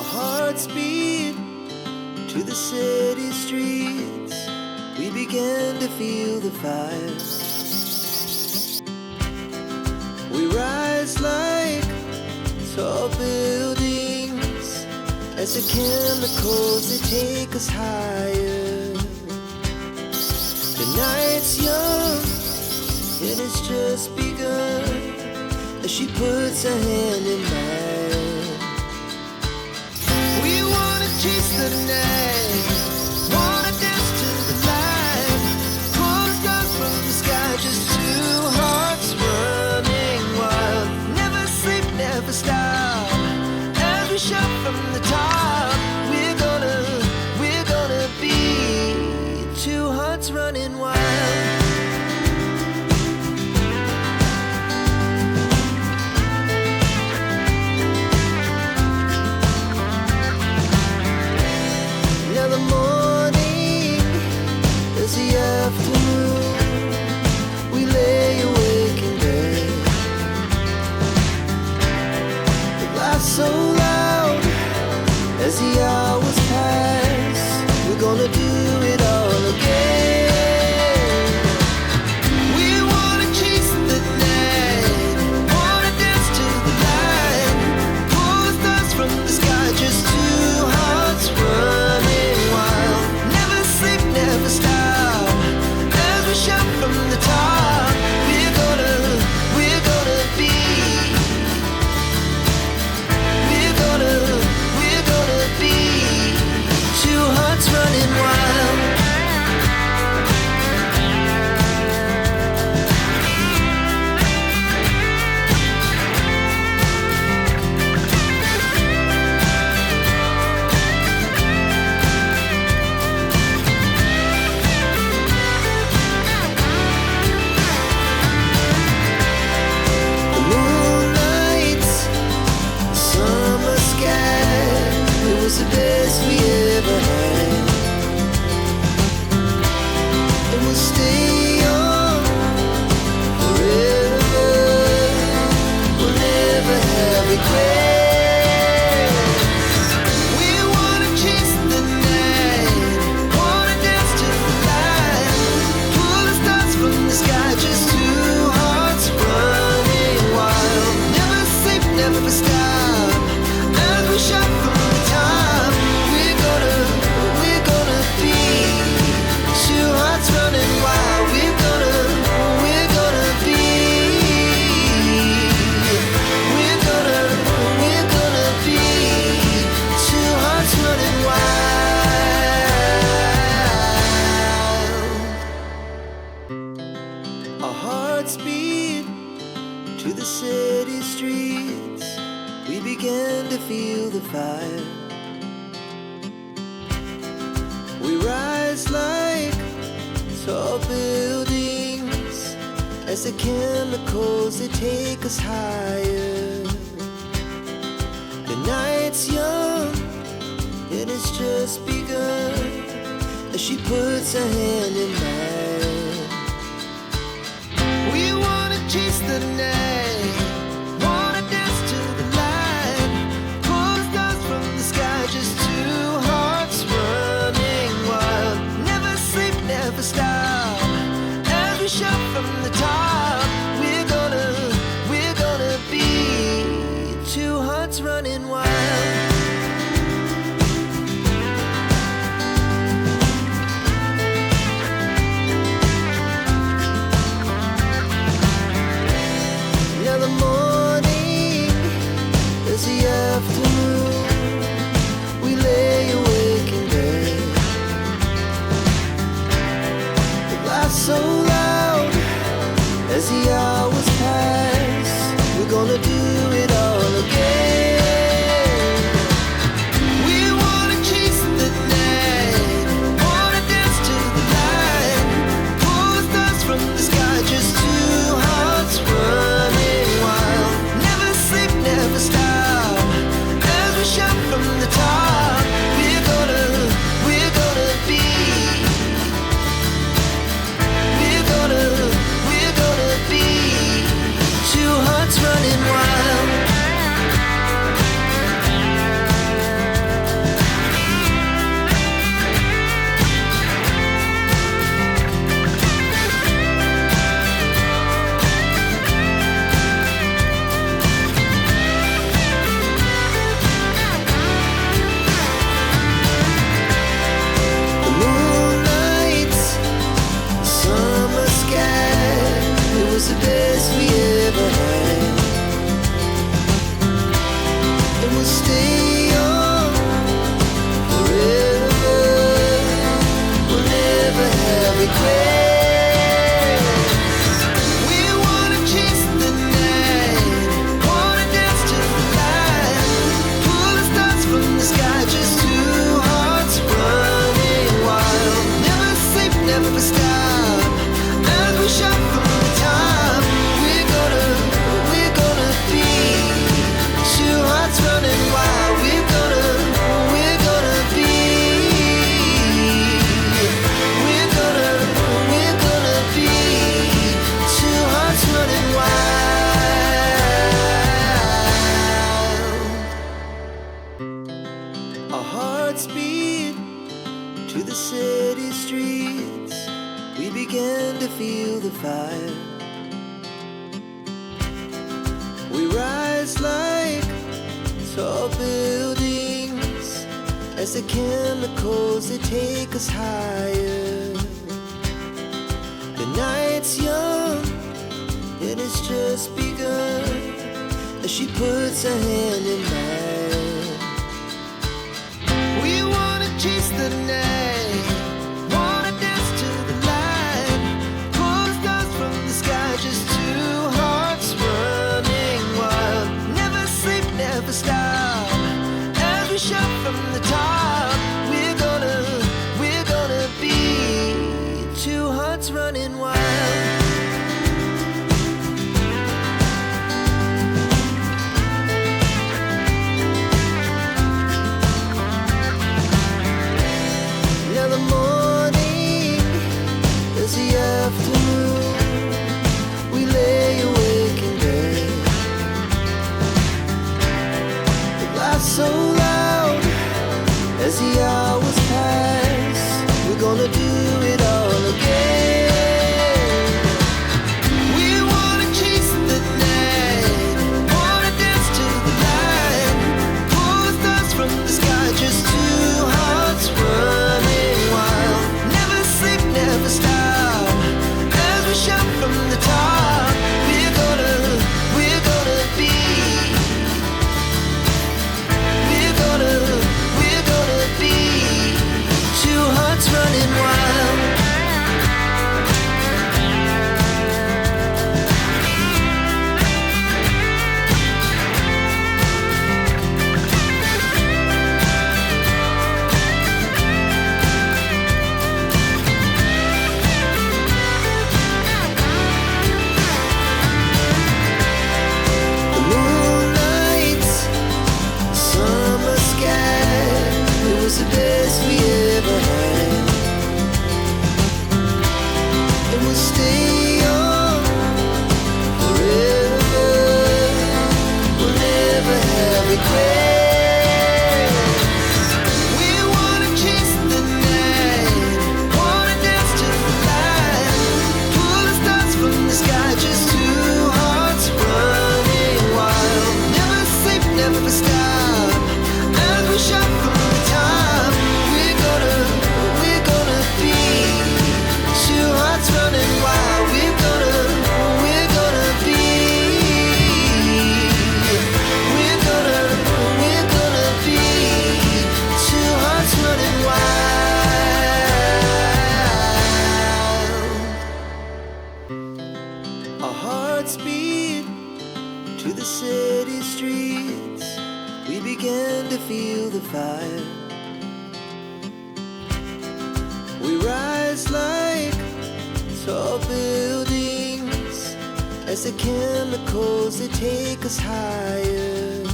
Our hearts beat to the city streets. We began to feel the fire. We rise like tall buildings as the chemicals, they take us higher. The night's young and it's just begun as she puts her hand in mine. We wanna chase the night, wanna dance to the light, pull the stars from the sky, just two hearts running wild. Never sleep, never stop, as we shout from the top. We're gonna be two hearts running wild. We lay awake in bed. The laughs so loud as the hours pass. We're gonna do it all again. We wanna chase the night, wanna dance to the light, pull the stars from the sky, just two hearts running wild. Never sleep, never stop, we shout from the top. We're gonna be. We're gonna be two hearts running wild. The best we ever had, and we'll stay young forever. We'll never have regrets. We wanna chase the night, wanna dance to the light, pull the stars from the sky, just two hearts running wild. Never sleep, never stop, as we shout from the top. Running wild, we're gonna be. We're gonna be two hearts running wild. Our hearts beat to the city streets. We began to feel the fire. We rise like tall buildings as the chemicals, they take us higher. The night's young and it's just begun as she puts her hand in mine. We wanna chase the night, wanna dance to the light, pull the stars from the sky, just two hearts running wild. Never sleep, never stop, as we shout from the top. We're gonna be two hearts running wild. Now the morning is the afternoon. We lay awake in bed. So loud as the hours pass. We're gonna do it all again. We wanna chase the night, wanna dance to the light, pull the stars from the sky, just two hearts running wild. Never sleep, never stop, as we shout from the top. We're gonna be. We're gonna be two hearts running wild. buildings as the chemicals they take us higher. The night's young, it has just begun as she puts her hand in mine. We wanna chase the night, wanna dance to the light, pull stars from the sky, just two hearts running wild. Never sleep, never stop, as we shout from the top. We're gonna be two hearts running wild. So loud as the hours pass, we're gonna do it all again. We wanna chase the night, wanna dance to the light, pull the stars from the sky, just two hearts running wild. Never sleep, never stop, as we shout from the top. We're gonna be two hearts running wild. The moonlight, summer sky, it was the best we ever had. And we'll stay young forever, we'll never have regrets. We wanna chase the night, wanna dance to the light, pull the stars from the sky, just two hearts running wild. Never sleep, never stop, as we shout from the top. We're gonna be two hearts running wild. We're gonna be two hearts running wild. Our hearts beat to the city streets. We began to feel the fire. We rise like tall buildings as the chemicals they take us higher.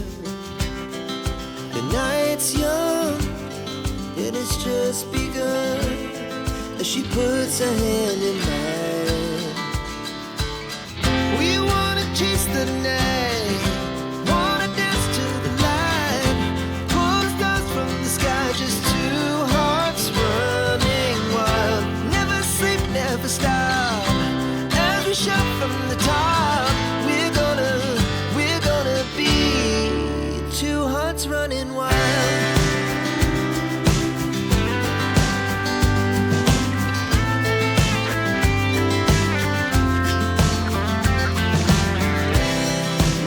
The night's young, it has just begun as she puts her hand in mine. We wanna chase the night, wanna dance to the light, pull the stars from the sky, just two hearts running wild. Never sleep, never stop, as we shout from the top. We're gonna be two hearts running wild.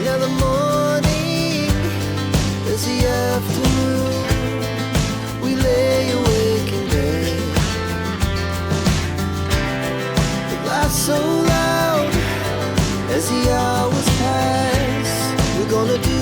Now the morning is the afternoon, we lay awake in bed. The laughs so loud as the hours pass, we're gonna do